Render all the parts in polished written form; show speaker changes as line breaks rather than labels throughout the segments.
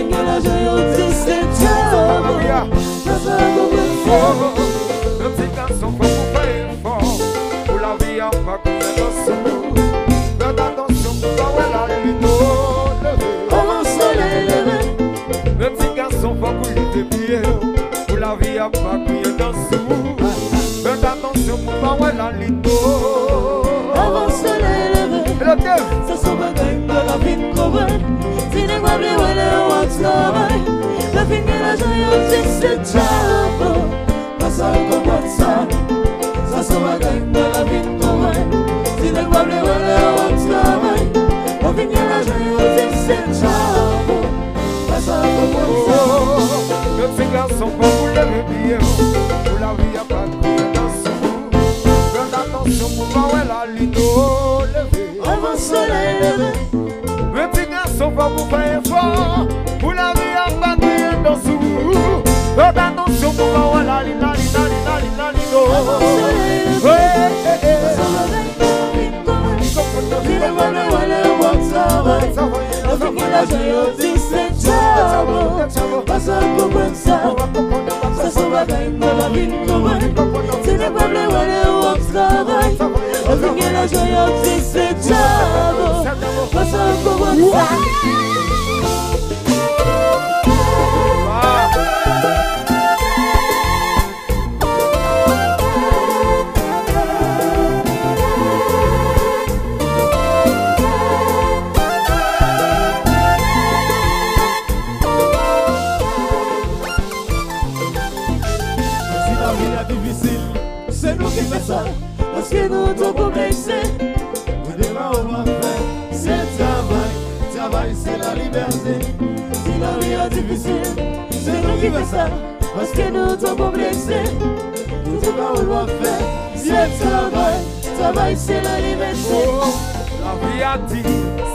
finir la joie c'est diable. Passa comme
le petit garçon faut vous faire fort. Pour la vie à pas qu'on est dans sous. Faites attention pour pas où la lumière lever.
Avant soleil levé.
Le petit garçon faut vous lever bien. Pour la vie à pas qu'on est dans sous. Faites attention pour pas où la lumière.
Avant soleil levé.
Et le thème.
Ça s'en va gagner de la vie de couvert. Si n'est pas bien, on est au travail. La fin de la joie, c'est diable. Passa comme ça. Ça s'en va gagner de la vie de couvert. Si n'est pas bien, on est au travail. La fin de la joie, c'est diable. Passa comme ça.
Le petit garçon faut vous lever bien. Pour la vie à pas qu'on est dans sous. Faites attention pour pas où la lumière lever.
Avant soleil levé.
Le petit garçon va vous faire fort. Pour la vie à pas crier dans sous. Faites attention pour pas voir la lina.
Avant soleil levé. Ça va gagner de la vie de couvert. Si n'est pas bien, on est au travail. La fin de la joie, c'est diable. Passa comme ça. Ça s'en va gagner de la vie de couvert. Si n'est pas bien, on est au travail. La fin de la joie, c'est diable. Passa comme ça.
C'est nous qui fait ça,
parce que nous sommes complexés.
nous devons on va faire. C'est le travail c'est la liberté.
Si la vie est difficile, c'est nous qui fait ça, parce que nous sommes complexés.
Nous devons on va faire.
C'est le travail c'est la liberté.
La vie a dit,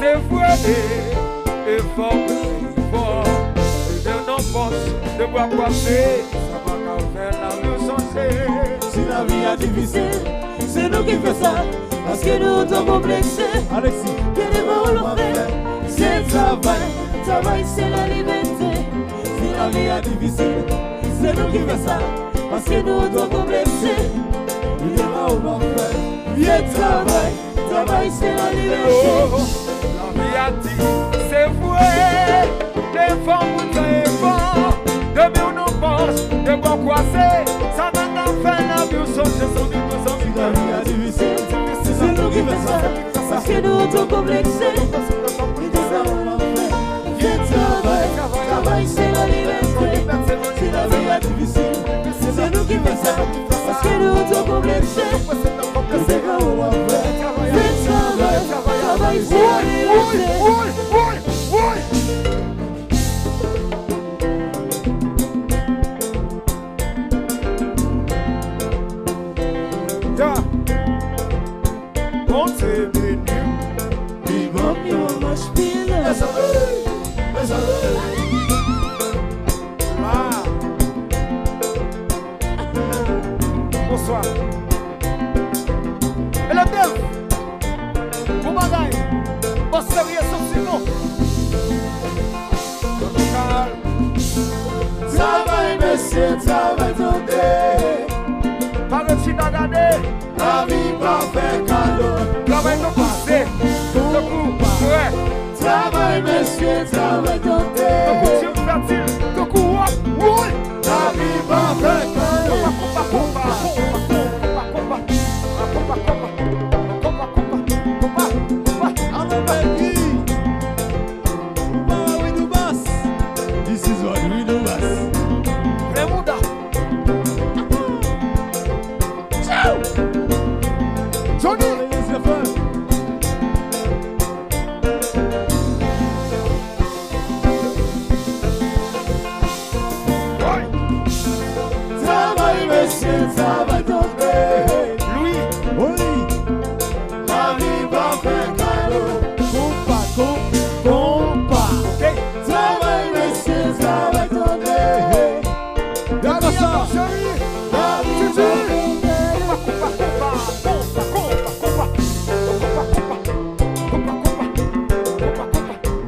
c'est vrai. Et fort. Et de nos poches, de bois passer. Ça va qu'à faire la vie changer.
Si la vie est difficile, c'est nous qui fait ça, parce que nous sommes complexés.
Alexis,
Que les mots l'ont fait, c'est le travail c'est la liberté. Si la vie est difficile, c'est nous qui fait ça, parce que nous sommes complexés.
nous devons on va faire.
Viens travail c'est la liberté.
La vie a dit, c'est vrai. Les femmes vous travaillez fort. De mieux nos poches, de bois croisés. Ça va qu'à faire la vie changer.
Si la vie est difficile, c'est nous qui fait ça, parce que nous sommes complexés. Viens travail c'est la liberté. Si la vie est difficile, c'est nous qui fait ça, parce que nous sommes complexés. Travail c'est la liberté.
On s'est venu.
Vivant mieux ma spine.
Bonsoir. Et le thème, vous bagaille, vous seriez sorti non.
Travail, monsieur, travail, tendez.
Par le chita gardé,
La vie pas fait cadeau.
travail de passé, le coup, ouais,
Travail, monsieur, travail,
le
tendez.
coup fertile, le coup, ouais,
La vie pas fait cadeau. I'm a baby. Mama, we do bass. This is what we do bass.
Johnny,
It's your fun.
Travail monsieur, travail tendez.
Louis,
Oui.
La vie va faire cadeau.
Compa.
hey,
Travail monsieur, travail tendez.
D'accord ça.
chérie,
La vie va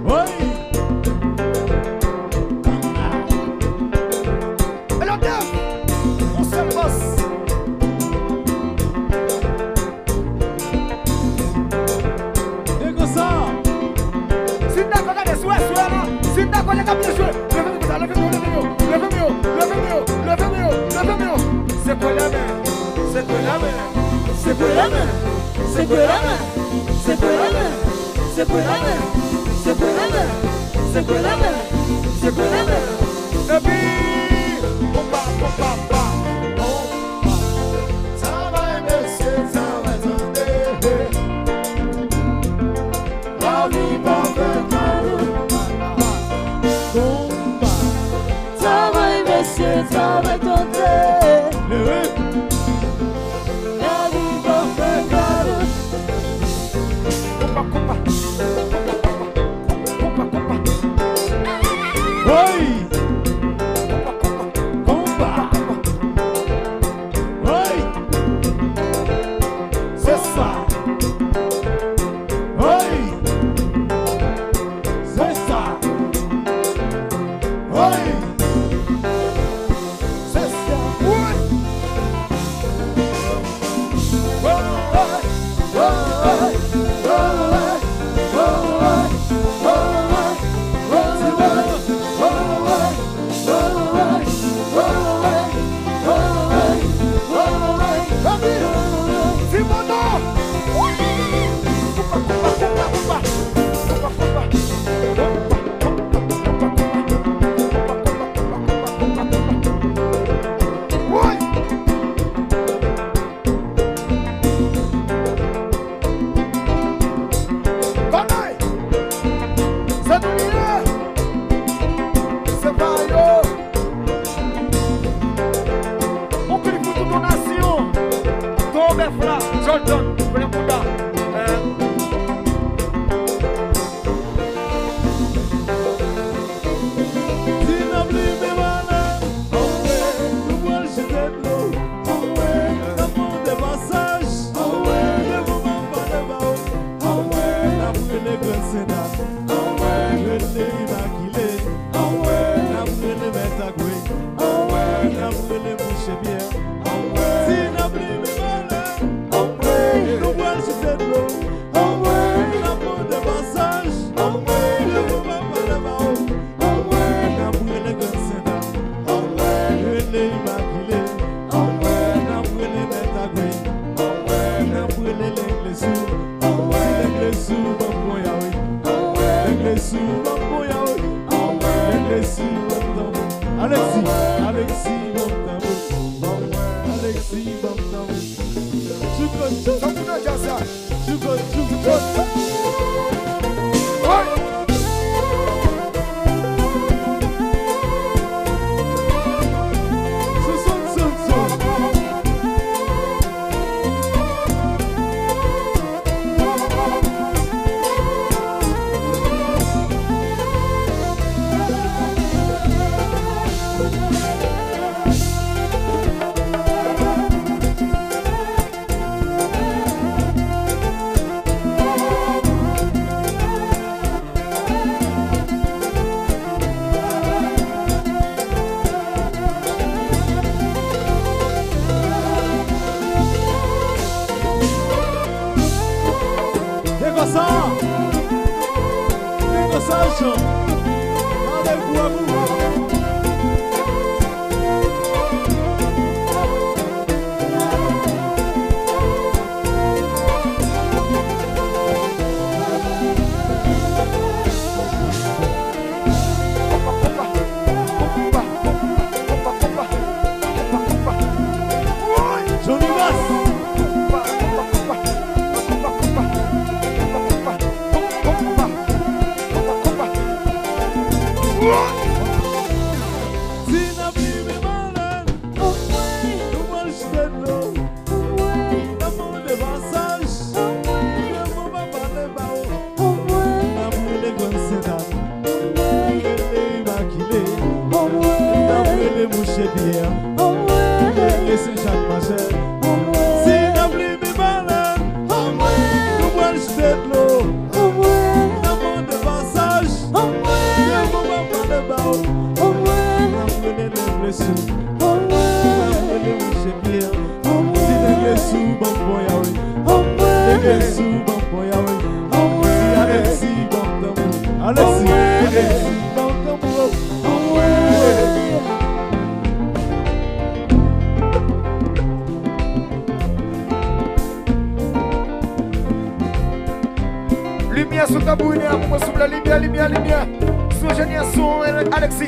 Oui.
Gabouine, moi sous la lumière. Son génie, son Alexis.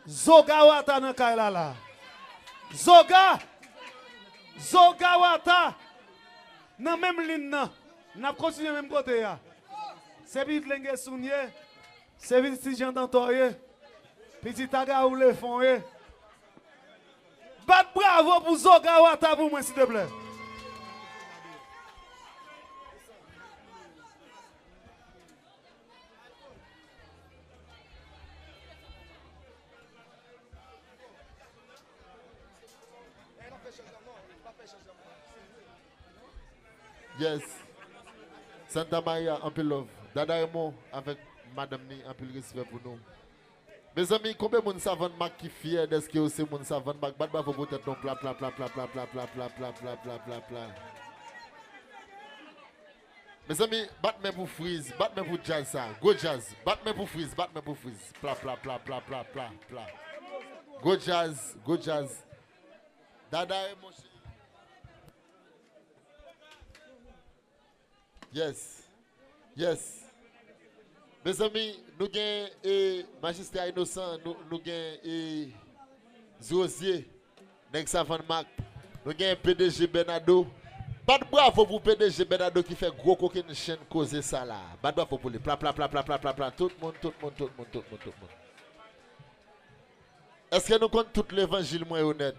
Zoga wata nan kaila la. Zoga wata nan même ligne nan. N'a continué même côté ya. C'est vite lenge sounye. C'est vite si j'entends toye. Petit taga ou le fond ye. Bat bravo pour Zoga wata pour moi s'il te plaît.
Yes. Santa Maria, un peu love. Dada Raymond avec madame ni, un peu de respect pour nous. Mes amis, combien de monde savent qui fier de ce que c'est mon savant bac bat pour peut-être donc pla. Mes amis, battement pour freeze, battement pour jazz ça. Go jazz, battement pour freeze, battement pour freeze. Pla. Go jazz. Dada Raymond. Yes. Mes amis, nous avons magistrat innocent, nous avons Zosier, Nek Savant Mac, nous avons PDG Bernardo. Pas de bravo pour PDG Bernardo qui fait gros coquine chaîne causer ça là. Pas de bravo pour lui. Pla. Tout le monde. Est-ce que nous comptons tout l'évangile moins honnête?